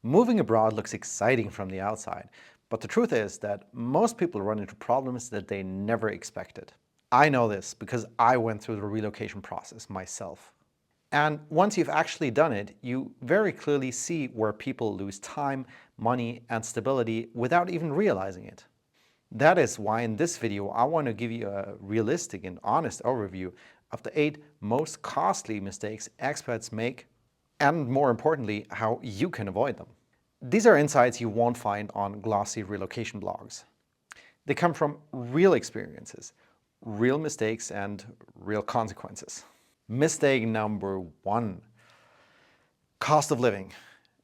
Moving abroad looks exciting from the outside, but the truth is that most people run into problems that they never expected. I know this because I went through the relocation process myself. And once you've actually done it, you very clearly see where people lose time, money, and stability without even realizing it. That is why in this video, I want to give you a realistic and honest overview of the 8 most costly mistakes expats make, and more importantly, how you can avoid them. These are insights you won't find on glossy relocation blogs. They come from real experiences, real mistakes, and real consequences. Mistake number 1, cost of living.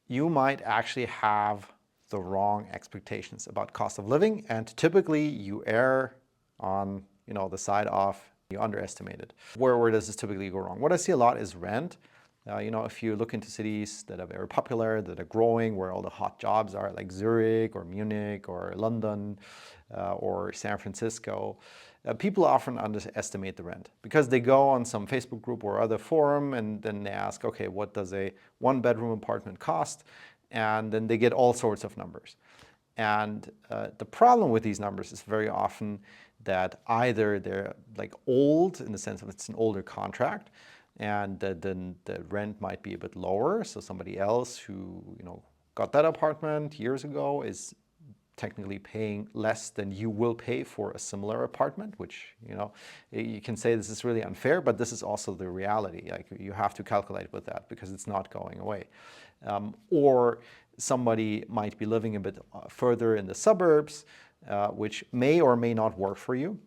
You might actually have the wrong expectations about cost of living, and typically you err on the side of you underestimate it. Where does this typically go wrong? What I see a lot is rent. If you look into cities that are very popular, that are growing, where all the hot jobs are, like Zurich or Munich or London or San Francisco, people often underestimate the rent because they go on some Facebook group or other forum and then they ask, okay, what does a 1-bedroom apartment cost? And then they get all sorts of numbers. And the problem with these numbers is very often that either they're like old in the sense of it's an older contract, and then the rent might be a bit lower. So somebody else who got that apartment years ago is technically paying less than you will pay for a similar apartment, which you can say this is really unfair, but this is also the reality. Like, you have to calculate with that because it's not going away. Or somebody might be living a bit further in the suburbs, which may or may not work for you.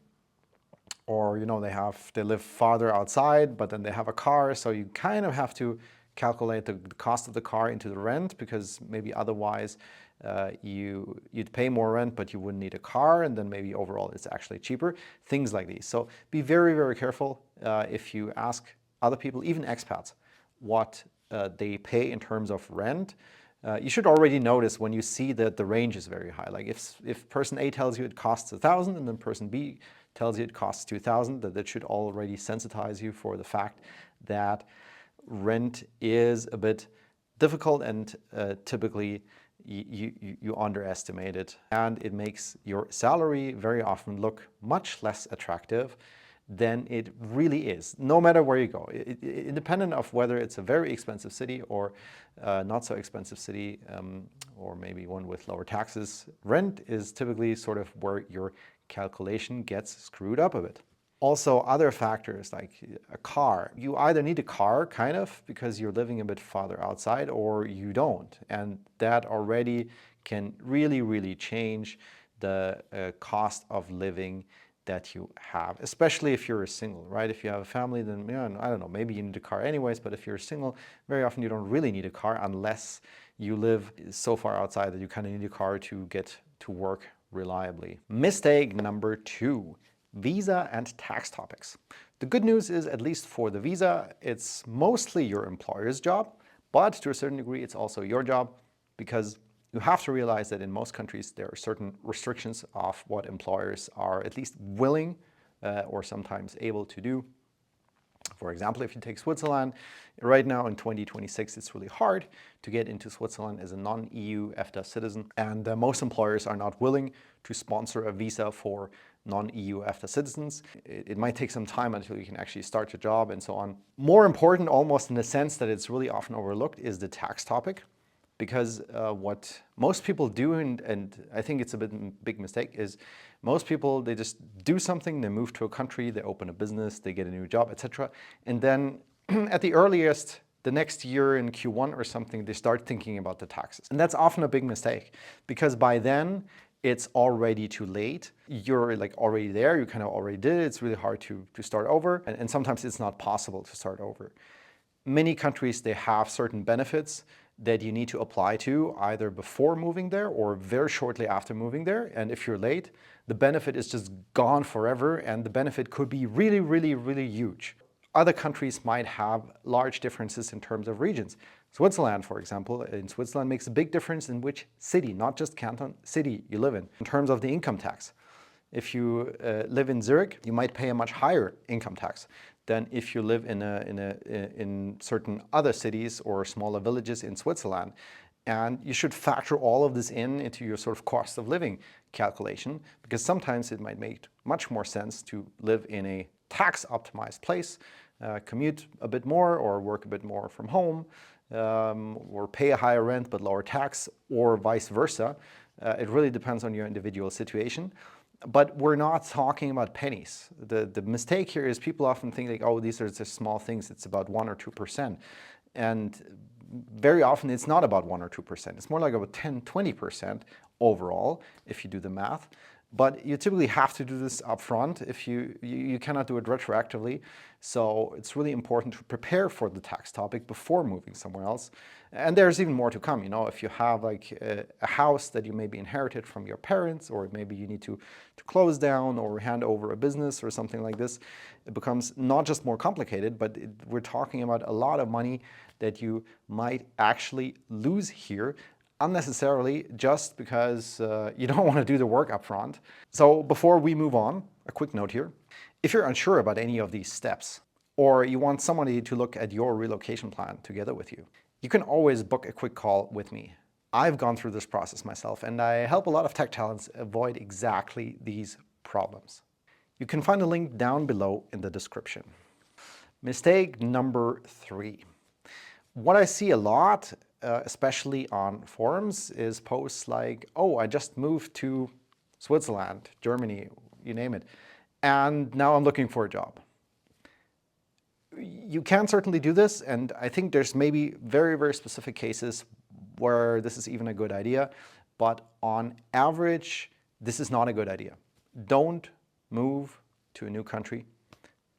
Or they live farther outside, but then they have a car, so you kind of have to calculate the cost of the car into the rent, because maybe otherwise you'd pay more rent, but you wouldn't need a car, and then maybe overall it's actually cheaper. Things like these. So be very, very careful if you ask other people, even expats, what they pay in terms of rent. You should already notice when you see that the range is very high. Like if person A tells you it costs 1,000 and then person B tells you it costs 2,000, that should already sensitize you for the fact that rent is a bit difficult, and typically you underestimate it, and it makes your salary very often look much less attractive than it really is, no matter where you go. Independent of whether it's a very expensive city or not so expensive city, or maybe one with lower taxes, rent is typically sort of where your calculation gets screwed up a bit. Also, other factors like a car. You either need a car, kind of, because you're living a bit farther outside, or you don't. And that already can really, really change the cost of living that you have, especially if you're a single, right? If you have a family, then I don't know, maybe you need a car anyways, but if you're single, very often you don't really need a car unless you live so far outside that you kind of need a car to get to work reliably. Mistake number 2, visa and tax topics. The good news is, at least for the visa, it's mostly your employer's job, but to a certain degree, it's also your job, because you have to realize that in most countries, there are certain restrictions of what employers are at least willing or sometimes able to do. For example, if you take Switzerland, right now in 2026, it's really hard to get into Switzerland as a non-EU EFTA citizen. And most employers are not willing to sponsor a visa for non-EU EFTA citizens. It might take some time until you can actually start your job and so on. More important, almost in the sense that it's really often overlooked, is the tax topic. Because what most people do, and I think it's a big mistake, is most people, they just do something, they move to a country, they open a business, they get a new job, etc. And then at the earliest, the next year in Q1 or something, they start thinking about the taxes. And that's often a big mistake, because by then it's already too late. You're like already there, you kind of already did it. It's really hard to start over. And sometimes it's not possible to start over. Many countries, they have certain benefits that you need to apply to either before moving there or very shortly after moving there. And if you're late, the benefit is just gone forever, and the benefit could be really, really, really huge. Other countries might have large differences in terms of regions. Switzerland, for example, in Switzerland makes a big difference in which city, not just canton, city you live in terms of the income tax. If you live in Zurich, you might pay a much higher income tax than if you live in certain other cities or smaller villages in Switzerland. And you should factor all of this into your sort of cost of living calculation, because sometimes it might make much more sense to live in a tax optimized place, commute a bit more or work a bit more from home, or pay a higher rent but lower tax, or vice versa. It really depends on your individual situation. But we're not talking about pennies. The mistake here is people often think like, oh, these are just small things. It's about 1 or 2%. And very often it's not about 1 or 2%. It's more like about 10, 20% overall, if you do the math. But you typically have to do this upfront if you cannot do it retroactively. So it's really important to prepare for the tax topic before moving somewhere else. And there's even more to come. If you have like a house that you maybe inherited from your parents, or maybe you need to close down or hand over a business or something like this, it becomes not just more complicated, but we're talking about a lot of money that you might actually lose here unnecessarily, just because you don't want to do the work up front. So before we move on, a quick note here. If you're unsure about any of these steps, or you want somebody to look at your relocation plan together with you, you can always book a quick call with me. I've gone through this process myself, and I help a lot of tech talents avoid exactly these problems. You can find a link down below in the description. Mistake number 3. What I see a lot, especially on forums, is posts like, oh, I just moved to Switzerland, Germany, you name it, and now I'm looking for a job. You can certainly do this, and I think there's maybe very, very specific cases where this is even a good idea, but on average, this is not a good idea. Don't move to a new country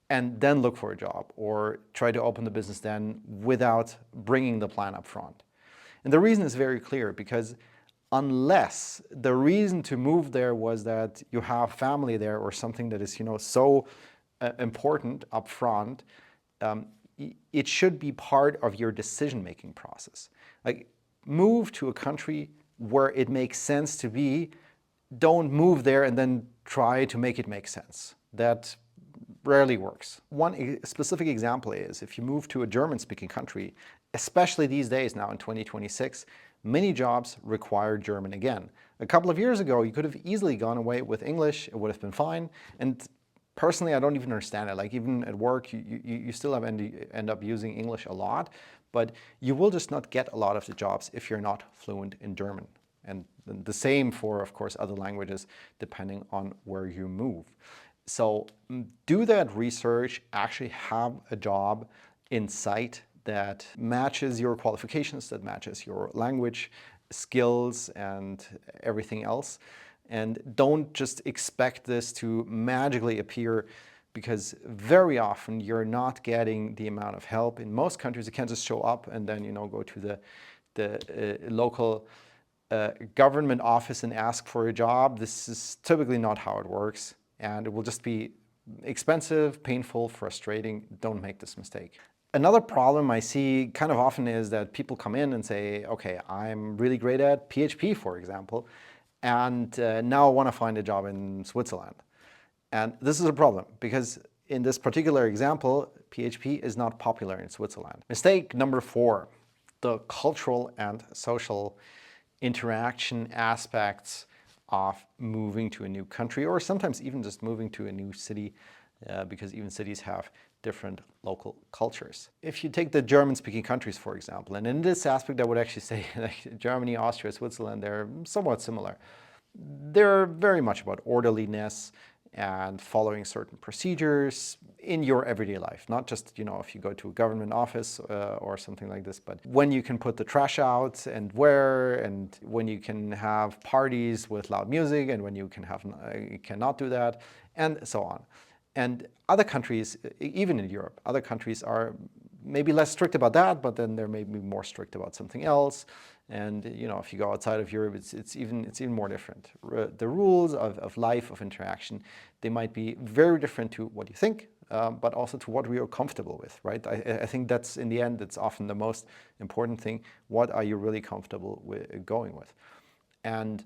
and then look for a job, or try to open the business then without bringing the plan up front. And the reason is very clear, because unless the reason to move there was that you have family there or something that is, so important up front, it should be part of your decision-making process. Like, move to a country where it makes sense to be. Don't move there and then try to make it make sense. That rarely works. One specific example is if you move to a German-speaking country, especially these days now in 2026, many jobs require German again. A couple of years ago, you could have easily gone away with English. It would have been fine. And personally, I don't even understand it. Like, even at work, you still end up using English a lot, but you will just not get a lot of the jobs if you're not fluent in German. And the same for, of course, other languages, depending on where you move. So do that research, actually have a job in sight that matches your qualifications, that matches your language skills and everything else. And don't just expect this to magically appear, because very often you're not getting the amount of help. In most countries, you can't just show up and then go to the local government office and ask for a job. This is typically not how it works, and it will just be expensive, painful, frustrating. Don't make this mistake. Another problem I see kind of often is that people come in and say, okay, I'm really great at PHP, for example, and now I want to find a job in Switzerland. And this is a problem, because in this particular example, PHP is not popular in Switzerland. Mistake number 4, the cultural and social interaction aspects of moving to a new country, or sometimes even just moving to a new city, because even cities have different local cultures. If you take the German-speaking countries, for example, and in this aspect I would actually say like Germany, Austria, Switzerland, they're somewhat similar. They're very much about orderliness and following certain procedures in your everyday life. Not just, if you go to a government office or something like this, but when you can put the trash out and where, and when you can have parties with loud music, and when you cannot do that, and so on. And other countries, even in Europe, other countries are maybe less strict about that, but then they're maybe more strict about something else. And if you go outside of Europe, it's even more different. The rules of life, of interaction, they might be very different to what you think, but also to what we are comfortable with, right? I think that's, in the end, it's often the most important thing. What are you really comfortable with going with? And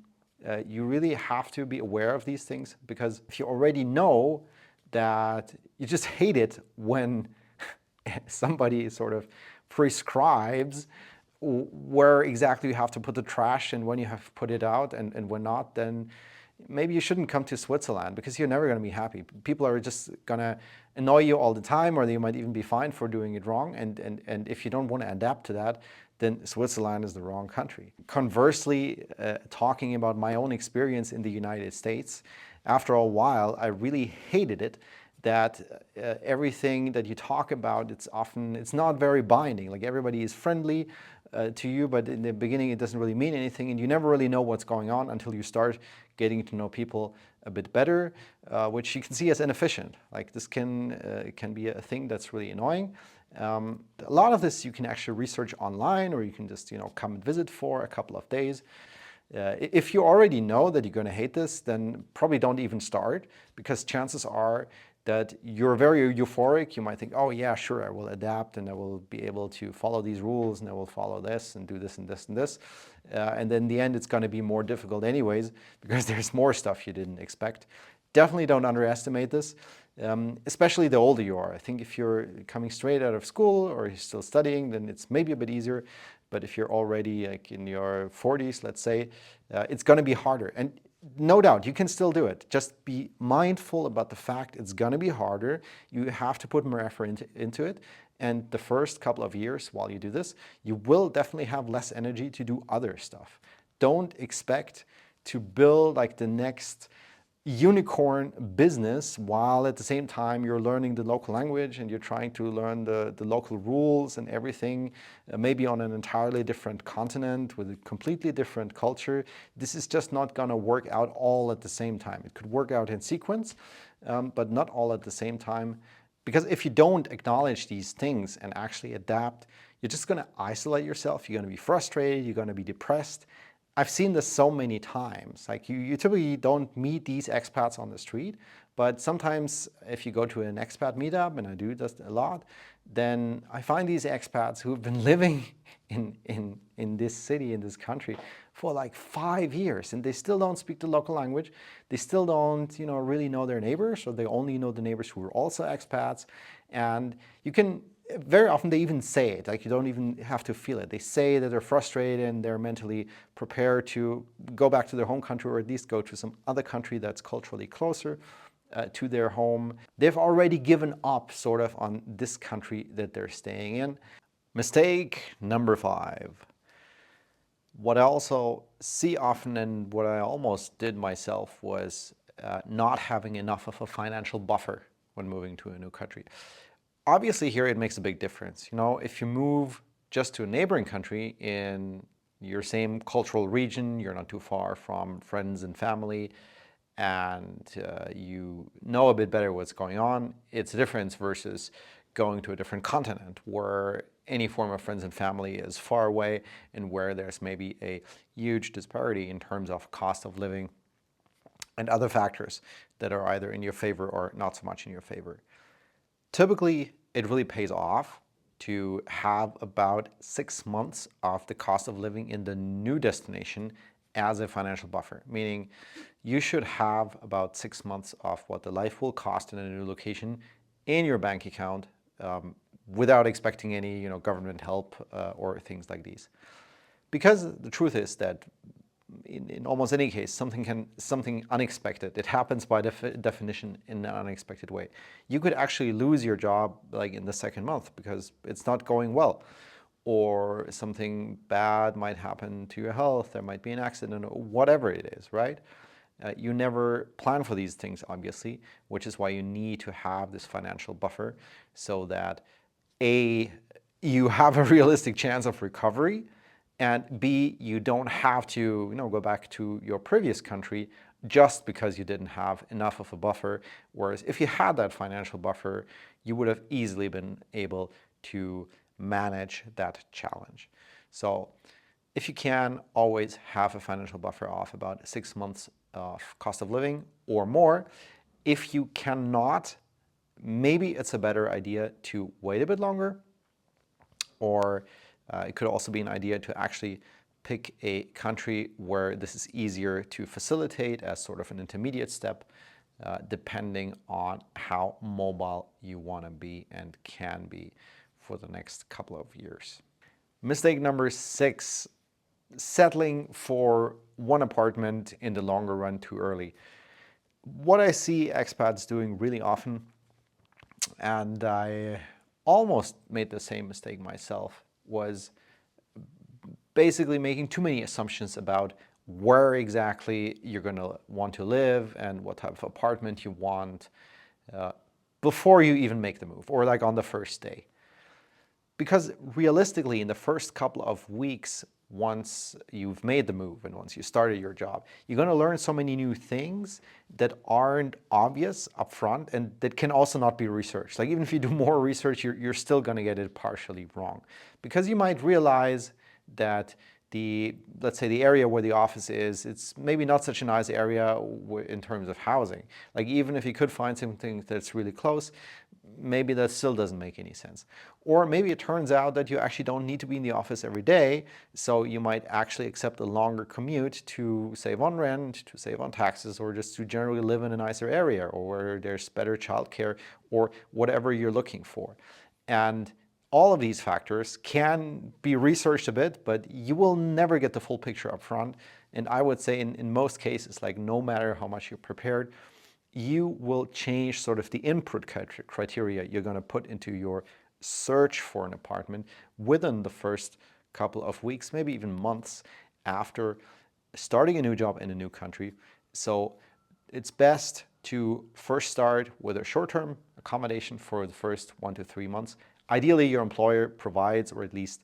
you really have to be aware of these things, because if you already know that you just hate it when somebody sort of prescribes where exactly you have to put the trash and when you have to put it out and when not, then maybe you shouldn't come to Switzerland because you're never going to be happy. People are just going to annoy you all the time, or they might even be fined for doing it wrong. And if you don't want to adapt to that, then Switzerland is the wrong country. Conversely, talking about my own experience in the United States, after a while, I really hated it that everything that you talk about, it's not very binding. Like everybody is friendly to you, but in the beginning it doesn't really mean anything, and you never really know what's going on until you start getting to know people a bit better, which you can see as inefficient. Like this can be a thing that's really annoying. A lot of this you can actually research online, or you can just come and visit for a couple of days. If you already know that you're going to hate this, then probably don't even start, because chances are that you're very euphoric. You might think, oh yeah, sure, I will adapt and I will be able to follow these rules and I will follow this and do this and this and this. And then in the end, it's going to be more difficult anyways, because there's more stuff you didn't expect. Definitely don't underestimate this, especially the older you are. I think if you're coming straight out of school or you're still studying, then it's maybe a bit easier. But if you're already like in your 40s, let's say, it's going to be harder. And no doubt, you can still do it. Just be mindful about the fact it's going to be harder. You have to put more effort into it. And the first couple of years while you do this, you will definitely have less energy to do other stuff. Don't expect to build like the next unicorn business while at the same time you're learning the local language and you're trying to learn the local rules and everything, maybe on an entirely different continent with a completely different culture. This is just not going to work out all at the same time. It could work out in sequence, but not all at the same time. Because if you don't acknowledge these things and actually adapt, you're just going to isolate yourself. You're going to be frustrated. You're going to be depressed. I've seen this so many times. Like you typically don't meet these expats on the street, but sometimes if you go to an expat meetup, and I do this a lot, then I find these expats who've been living in this city, in this country, for like 5 years, and they still don't speak the local language. They still don't, really know their neighbors, or they only know the neighbors who are also expats. And you can very often they even say it, like you don't even have to feel it. They say that they're frustrated and they're mentally prepared to go back to their home country, or at least go to some other country that's culturally closer to their home. They've already given up sort of on this country that they're staying in. Mistake number 5. What I also see often, and what I almost did myself, was not having enough of a financial buffer when moving to a new country. Obviously here it makes a big difference. If you move just to a neighboring country in your same cultural region, you're not too far from friends and family, and you know a bit better what's going on, it's a difference versus going to a different continent where any form of friends and family is far away and where there's maybe a huge disparity in terms of cost of living and other factors that are either in your favor or not so much in your favor. Typically, it really pays off to have about 6 months of the cost of living in the new destination as a financial buffer, meaning you should have about 6 months of what the life will cost in a new location in your bank account without expecting any government help or things like these. Because the truth is that in almost any case, something unexpected. It happens by definition in an unexpected way. You could actually lose your job like in the second month because it's not going well, or something bad might happen to your health. There might be an accident, or whatever it is, right? You never plan for these things, obviously, which is why you need to have this financial buffer so that A, you have a realistic chance of recovery, and B, you don't have to go back to your previous country just because you didn't have enough of a buffer. Whereas if you had that financial buffer, you would have easily been able to manage that challenge. So if you can, always have a financial buffer of about 6 months of cost of living or more. If you cannot, maybe it's a better idea to wait a bit longer, or it could also be an idea to actually pick a country where this is easier to facilitate as sort of an intermediate step, depending on how mobile you want to be and can be for the next couple of years. Mistake number 6, settling for one apartment in the longer run too early. What I see expats doing really often, and I almost made the same mistake myself, was basically making too many assumptions about where exactly you're going to want to live and what type of apartment you want before you even make the move, or like on the first day. Because realistically, in the first couple of weeks, once you've made the move and once you started your job, you're going to learn so many new things that aren't obvious upfront and that can also not be researched. Like even if you do more research, you're still going to get it partially wrong. Because you might realize that let's say the area where the office is, it's maybe not such a nice area in terms of housing. Like even if you could find something that's really close, maybe that still doesn't make any sense. Or maybe it turns out that you actually don't need to be in the office every day, so you might actually accept a longer commute to save on rent, to save on taxes, or just to generally live in a nicer area, or where there's better childcare, or whatever you're looking for. And all of these factors can be researched a bit, but you will never get the full picture up front. And I would say in most cases, like no matter how much you're prepared, you will change sort of the input criteria you're going to put into your search for an apartment within the first couple of weeks, maybe even months after starting a new job in a new country. So it's best to first start with a short-term accommodation for the first 1 to 3 months. Ideally, your employer provides, or at least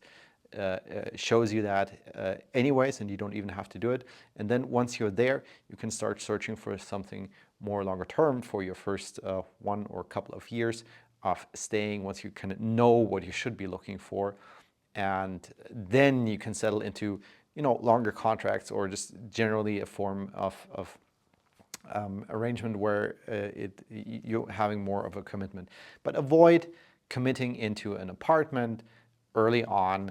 shows you that anyways, and you don't even have to do it. And then once you're there, you can start searching for something more longer term for your first 1 or couple of years of staying, once you kind of know what you should be looking for. And then you can settle into, longer contracts, or just generally a form of arrangement where you're having more of a commitment. But avoid committing into an apartment early on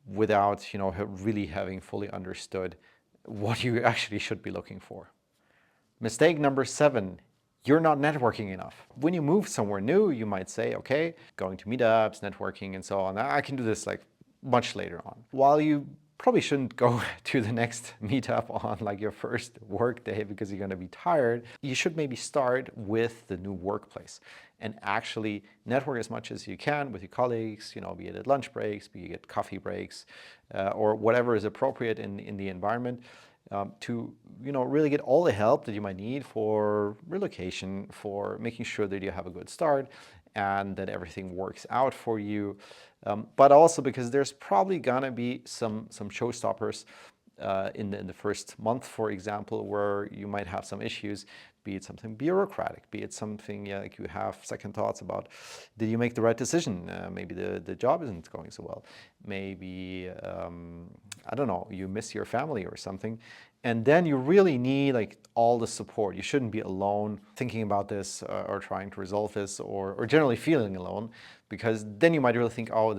without really having fully understood what you actually should be looking for. Mistake number 7, you're not networking enough. When you move somewhere new, you might say, okay, going to meetups, networking, and so on. I can do this like much later on. While you probably shouldn't go to the next meetup on like your first work day because you're going to be tired, you should maybe start with the new workplace and actually network as much as you can with your colleagues, be it at lunch breaks, be it coffee breaks, or whatever is appropriate in the environment. To really get all the help that you might need for relocation, for making sure that you have a good start and that everything works out for you. But also because there's probably gonna be some showstoppers in the first month, for example, where you might have some issues, be it something bureaucratic, be it something like you have second thoughts about, did you make the right decision? Maybe the job isn't going so well. Maybe, I don't know, you miss your family or something. And then you really need like all the support. You shouldn't be alone thinking about this or trying to resolve this, or generally feeling alone, because then you might really think, oh,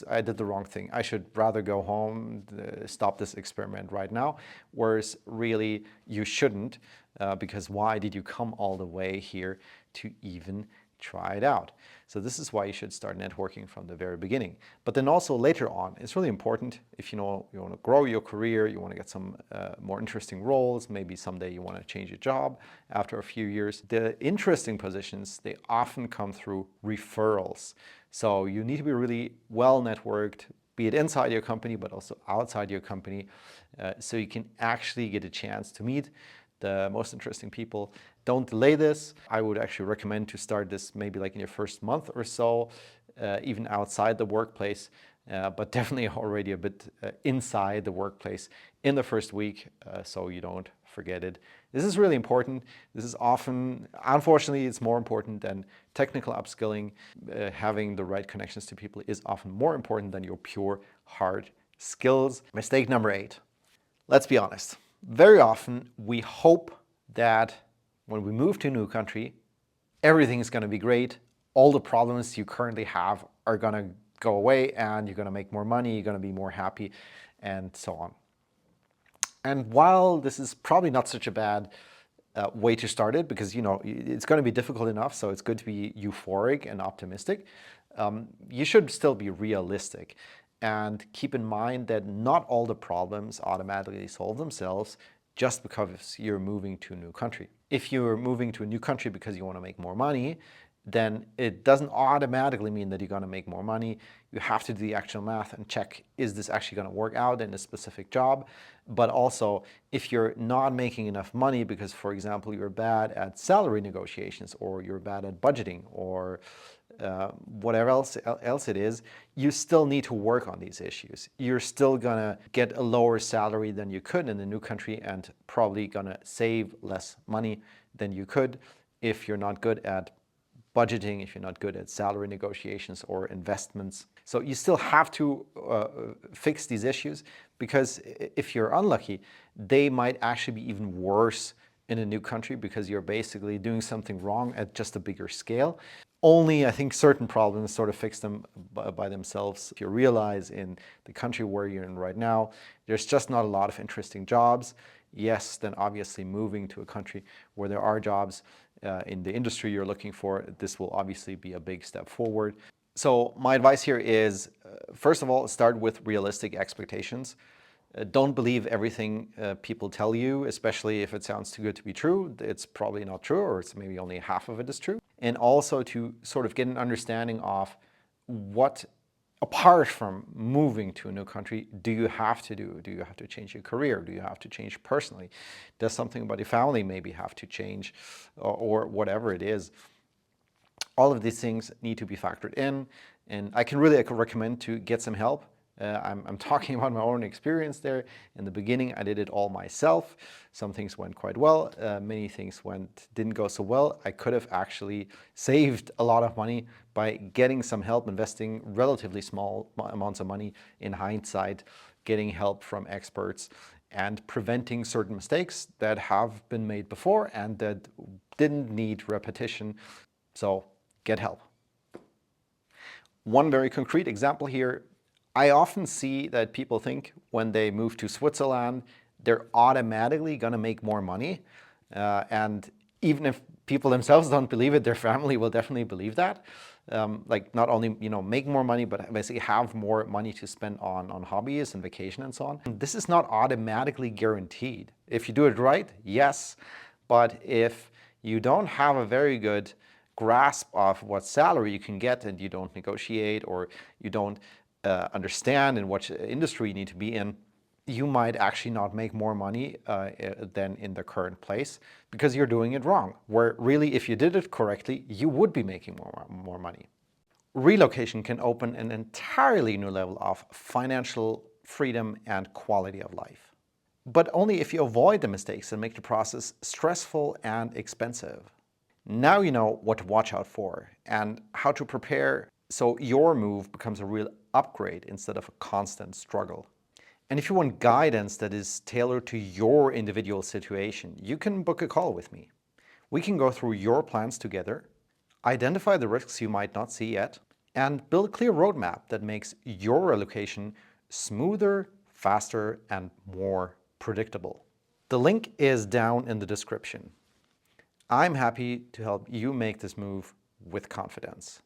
I did the wrong thing. I should rather go home, stop this experiment right now. Whereas really you shouldn't, because why did you come all the way here to even try it out? So this is why you should start networking from the very beginning. But then also later on, it's really important if you want to grow your career, you want to get some more interesting roles, maybe someday you want to change your job after a few years. The interesting positions, they often come through referrals. So you need to be really well networked, be it inside your company, but also outside your company, so you can actually get a chance to meet the most interesting people. Don't delay this. I would actually recommend to start this maybe like in your first month or so, even outside the workplace, but definitely already a bit inside the workplace in the first week, so you don't forget it. This is really important. This is often, unfortunately, it's more important than technical upskilling. Having the right connections to people is often more important than your pure hard skills. Mistake number 8. Let's be honest. Very often we hope that when we move to a new country, everything is going to be great. All the problems you currently have are going to go away and you're going to make more money, you're going to be more happy, and so on. And while this is probably not such a bad way to start it, because it's going to be difficult enough, so it's good to be euphoric and optimistic, you should still be realistic. And keep in mind that not all the problems automatically solve themselves just because you're moving to a new country. If you're moving to a new country because you want to make more money, then it doesn't automatically mean that you're going to make more money. You have to do the actual math and check, is this actually going to work out in a specific job? But also, if you're not making enough money because, for example, you're bad at salary negotiations, or you're bad at budgeting, or whatever else it is, you still need to work on these issues. You're still gonna get a lower salary than you could in the new country, and probably gonna save less money than you could if you're not good at budgeting, if you're not good at salary negotiations or investments. So you still have to fix these issues, because if you're unlucky, they might actually be even worse in a new country because you're basically doing something wrong at just a bigger scale. Only, I think, certain problems sort of fix them by themselves. If you realize in the country where you're in right now, there's just not a lot of interesting jobs, yes, then obviously moving to a country where there are jobs in the industry you're looking for, this will obviously be a big step forward. So my advice here is, first of all, start with realistic expectations. Don't believe everything people tell you, especially if it sounds too good to be true. It's probably not true, or it's maybe only half of it is true. And also to sort of get an understanding of what, apart from moving to a new country, do you have to do? Do you have to change your career? Do you have to change personally? Does something about your family maybe have to change, or whatever it is? All of these things need to be factored in, and I can really recommend to get some help. I'm talking about my own experience there. In the beginning, I did it all myself. Some things went quite well. Many things didn't go so well. I could have actually saved a lot of money by getting some help, investing relatively small amounts of money in hindsight, getting help from experts, and preventing certain mistakes that have been made before and that didn't need repetition. So get help. One very concrete example here. I often see that people think when they move to Switzerland, they're automatically going to make more money. And even if people themselves don't believe it, their family will definitely believe that. Like not only make more money, but basically have more money to spend on hobbies and vacation and so on. This is not automatically guaranteed. If you do it right, yes. But if you don't have a very good grasp of what salary you can get, and you don't negotiate, or you don't understand in what industry you need to be in, you might actually not make more money than in the current place, because you're doing it wrong. Where really, if you did it correctly, you would be making more money. Relocation can open an entirely new level of financial freedom and quality of life. But only if you avoid the mistakes and make the process stressful and expensive. Now you know what to watch out for and how to prepare so your move becomes a real upgrade instead of a constant struggle. And if you want guidance that is tailored to your individual situation, you can book a call with me. We can go through your plans together, identify the risks you might not see yet, and build a clear roadmap that makes your relocation smoother, faster, and more predictable. The link is down in the description. I'm happy to help you make this move with confidence.